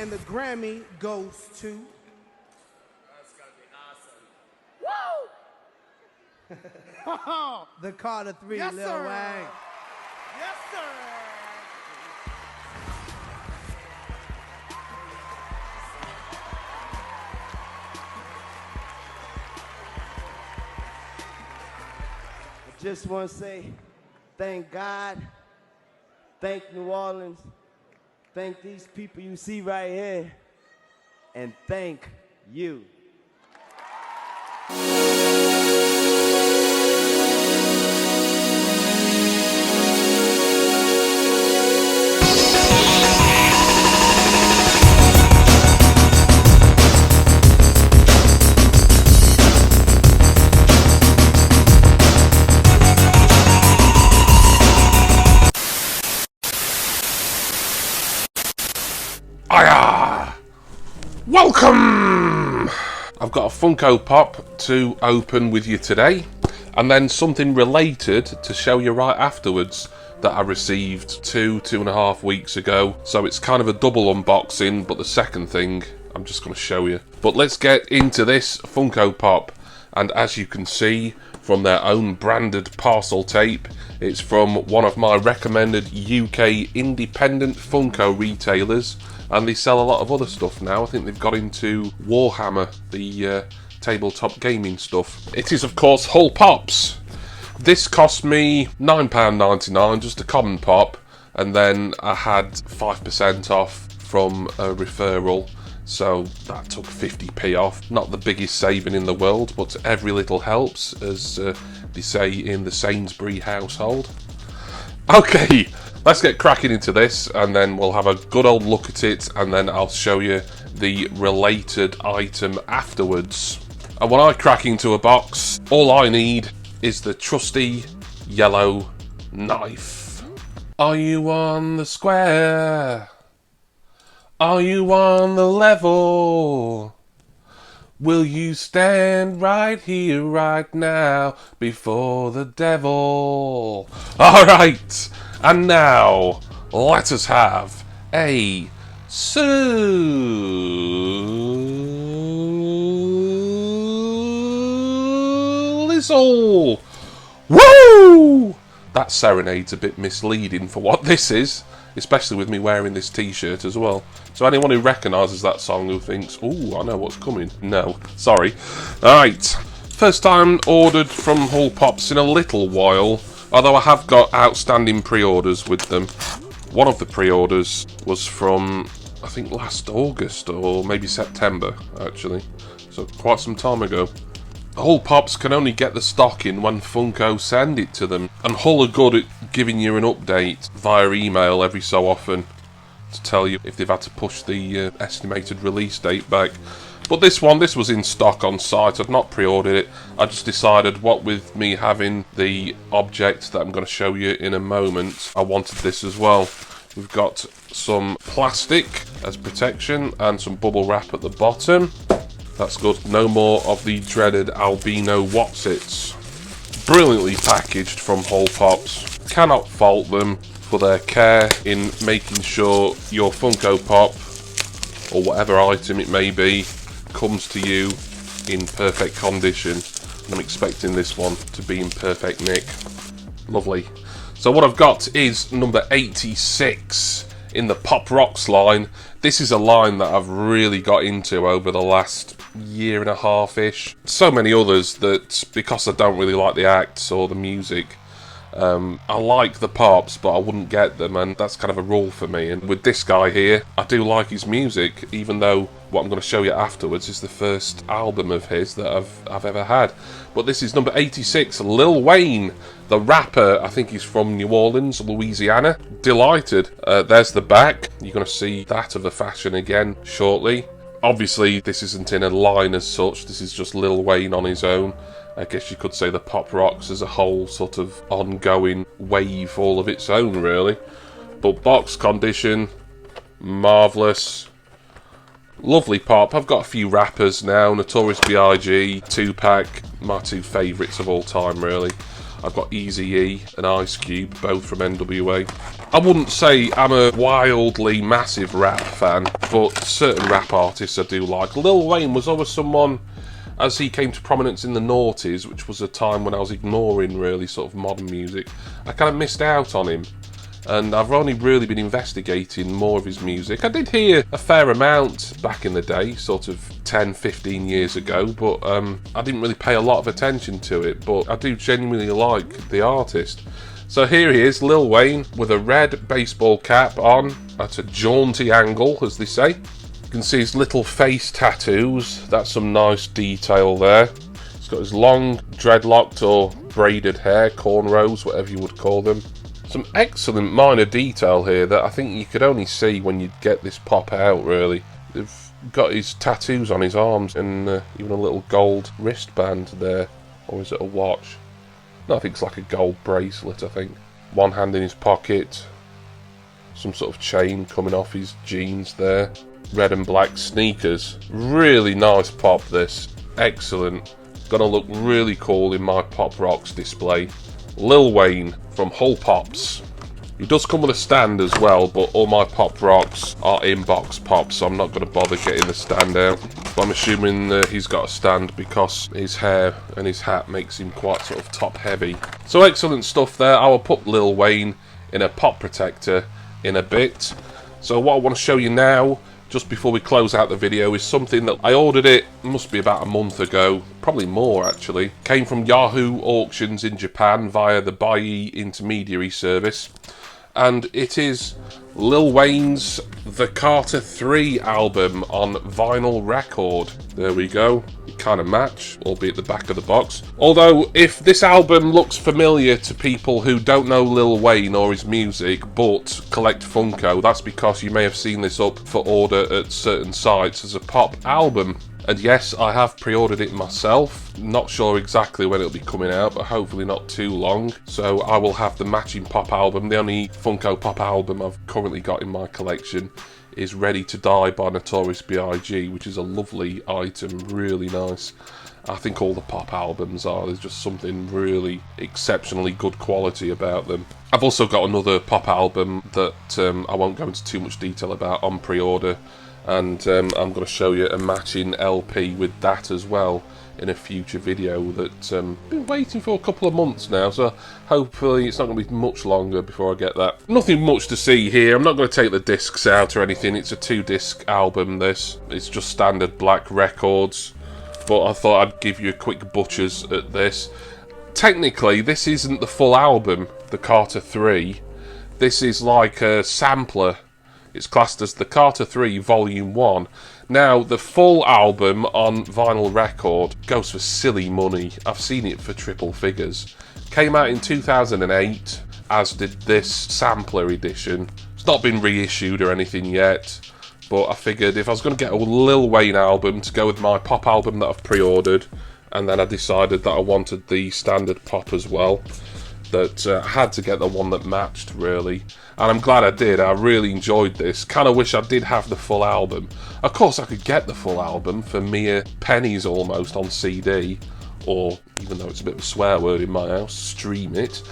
And the Grammy goes to... That's gonna be awesome. Woo! The Carter 3, Yes, Lil sir. Wayne. Yes, sir. I just want to say thank God, thank New Orleans, thank these people you see right here, and thank you. Hiya! Welcome! I've got a Funko Pop to open with you today, and then something related to show you right afterwards that I received two and a half weeks ago. So it's kind of a double unboxing, but the second thing I'm just going to show you. But let's get into this Funko Pop, and as you can see from their own branded parcel tape, it's from one of my recommended UK independent Funko retailers. And they sell a lot of other stuff now. I think they've got into Warhammer, the tabletop gaming stuff. It is, of course, Hull Pops. This cost me £9.99, just a common pop. And then I had 5% off from a referral. So that took 50p off. Not the biggest saving in the world, but every little helps, as they say in the Sainsbury household. Okay. Let's get cracking into this, and then we'll have a good old look at it, and then I'll show you the related item afterwards. And when I crack into a box, all I need is the trusty yellow knife. Are you on the square? Are you on the level? Will you stand right here, right now, before the devil? Alright! And now, let us have a Lizzle! Woo! That serenade's a bit misleading for what this is, especially with me wearing this t-shirt as well. So anyone who recognises that song who thinks, ooh, I know what's coming. No, sorry. Alright, first time ordered from Hull Pops in a little while. Although I have got outstanding pre-orders with them. One of the pre-orders was from, I think, last August or maybe September, actually. So quite some time ago. Hull Pops can only get the stock in when Funko send it to them. And Hull are good at giving you an update via email every so often to tell you if they've had to push the estimated release date back. But this was in stock on site. I'd not pre-ordered it. I just decided, what with me having the object that I'm going to show you in a moment, I wanted this as well. We've got some plastic as protection and some bubble wrap at the bottom. That's good. No more of the dreaded albino Wotsits. Brilliantly packaged from Hull Pops. Cannot fault them for their care in making sure your Funko Pop, or whatever item it may be, comes to you in perfect condition. And I'm expecting this one to be in perfect nick. Lovely. So what I've got is number 86 in the Pop Rocks line. This is a line that I've really got into over the last year and a half-ish. So many others that, because I don't really like the acts or the music, I like the Pops, but I wouldn't get them, and that's kind of a rule for me. And with this guy here, I do like his music, even though what I'm going to show you afterwards is the first album of his that I've ever had. But this is number 86, Lil Wayne, the rapper. I think he's from New Orleans, Louisiana. Delighted. There's the back. You're going to see that of the fashion again shortly. Obviously, this isn't in a line as such. This is just Lil Wayne on his own. I guess you could say the Pop Rocks as a whole sort of ongoing wave all of its own, really. But box condition, marvellous. Lovely pop. I've got a few rappers now. Notorious B.I.G., Tupac, my two favourites of all time, really. I've got Eazy-E and Ice Cube, both from NWA. I wouldn't say I'm a wildly massive rap fan, but certain rap artists I do like. Lil Wayne was always someone, as he came to prominence in the noughties, which was a time when I was ignoring really sort of modern music, I kind of missed out on him. And I've only really been investigating more of his music. I did hear a fair amount back in the day, sort of 10, 15 years ago, but I didn't really pay a lot of attention to it, but I do genuinely like the artist. So here he is, Lil Wayne, with a red baseball cap on, at a jaunty angle, as they say. You can see his little face tattoos, that's some nice detail there. He's got his long dreadlocked or braided hair, cornrows, whatever you would call them. Some excellent minor detail here that I think you could only see when you get this pop out, really. They've got his tattoos on his arms and even a little gold wristband there. Or is it a watch? No, I think it's like a gold bracelet, I think. One hand in his pocket. Some sort of chain coming off his jeans there. Red and black sneakers. Really nice pop, this. Excellent. Gonna look really cool in my Pop Rocks display. Lil Wayne from Hull Pops. He does come with a stand as well, but all my Pop Rocks are in-box pops, so I'm not going to bother getting the stand out. But I'm assuming he's got a stand because his hair and his hat makes him quite sort of top-heavy. So excellent stuff there. I will put Lil Wayne in a pop protector in a bit. So what I want to show you now, just before we close out the video, is something that I ordered. It must be about a month ago, probably more actually. Came from Yahoo auctions in Japan via the Buyee intermediary service, and it is Lil Wayne's The Carter 3 album on vinyl record. There we go. Kind of match, albeit the back of the box. Although, if this album looks familiar to people who don't know Lil Wayne or his music but collect Funko, that's because you may have seen this up for order at certain sites as a pop album. And yes, I have pre-ordered it myself. Not sure exactly when it'll be coming out, but hopefully not too long. So I will have the matching pop album. The only Funko pop album I've currently got in my collection is Ready to Die by Notorious B.I.G., which is a lovely item, really nice. I think all the pop albums are. There's just something really exceptionally good quality about them. I've also got another pop album that I won't go into too much detail about on pre-order, and I'm going to show you a matching LP with that as well in a future video that I've been waiting for a couple of months now, so hopefully it's not going to be much longer before I get that. Nothing much to see here. I'm not going to take the discs out or anything. It's a 2-disc album, this. It's just standard black records, but I thought I'd give you a quick butchers at this. Technically, this isn't the full album, The Carter 3. This is like a sampler. It's classed as The Carter 3 Volume 1. Now, the full album on vinyl record goes for silly money. I've seen it for triple figures. Came out in 2008, as did this sampler edition. It's not been reissued or anything yet, but I figured if I was going to get a Lil Wayne album to go with my pop album that I've pre-ordered, and then I decided that I wanted the standard pop as well, that I had to get the one that matched, really. And I'm glad I did. I really enjoyed this. Kind of wish I did have the full album. Of course, I could get the full album for mere pennies almost on CD, or, even though it's a bit of a swear word in my house, stream it.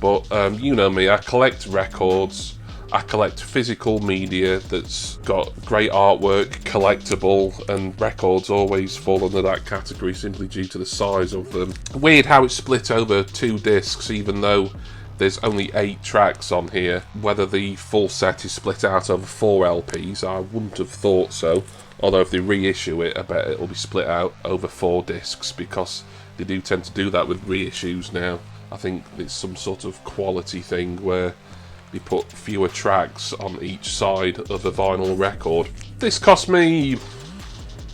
But you know me, I collect records. I collect physical media that's got great artwork, collectible, and records always fall under that category simply due to the size of them. Weird how it's split over 2 discs, even though there's only 8 tracks on here. Whether the full set is split out over 4 LPs, I wouldn't have thought so. Although if they reissue it, I bet it'll be split out over 4 discs, because they do tend to do that with reissues now. I think it's some sort of quality thing where they put fewer tracks on each side of a vinyl record. This cost me...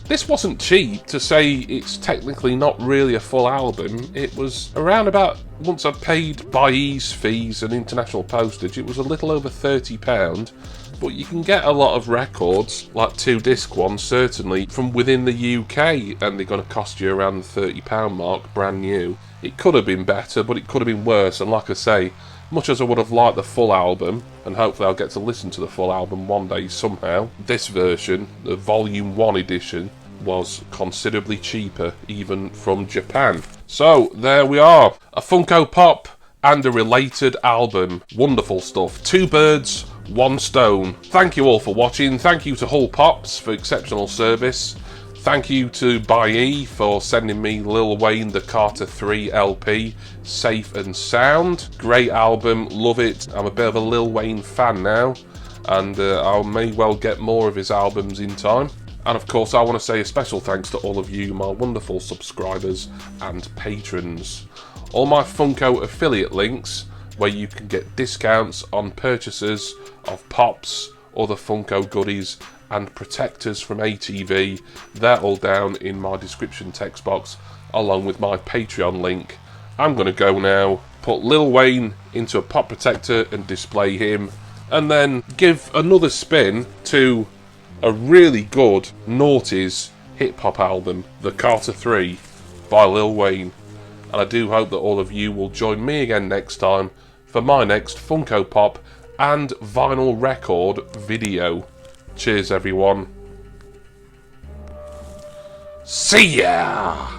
This wasn't cheap. To say it's technically not really a full album, it was around about, once I'd paid Buyee's fees and international postage, it was a little over £30. But you can get a lot of records, like 2-disc ones certainly, from within the UK, and they're going to cost you around the £30 mark, brand new. It could have been better, but it could have been worse, and like I say, much as I would have liked the full album, and hopefully I'll get to listen to the full album one day somehow, this version, the Volume 1 edition, was considerably cheaper, even from Japan. So, there we are. A Funko Pop and a related album. Wonderful stuff. 2 birds, 1 stone. Thank you all for watching. Thank you to Hull Pops for exceptional service. Thank you to Baye for sending me Lil Wayne the Carter 3 LP, safe and sound. Great album, love it. I'm a bit of a Lil Wayne fan now, and I may well get more of his albums in time. And of course, I want to say a special thanks to all of you, my wonderful subscribers and patrons. All my Funko affiliate links, where you can get discounts on purchases of Pops, other Funko goodies, and protectors from ATV, they're all down in my description text box, along with my Patreon link. I'm going to go now, put Lil Wayne into a pop protector and display him, and then give another spin to a really good noughties hip-hop album, The Carter 3 by Lil Wayne. And I do hope that all of you will join me again next time for my next Funko Pop and vinyl record video. Cheers, everyone. See ya!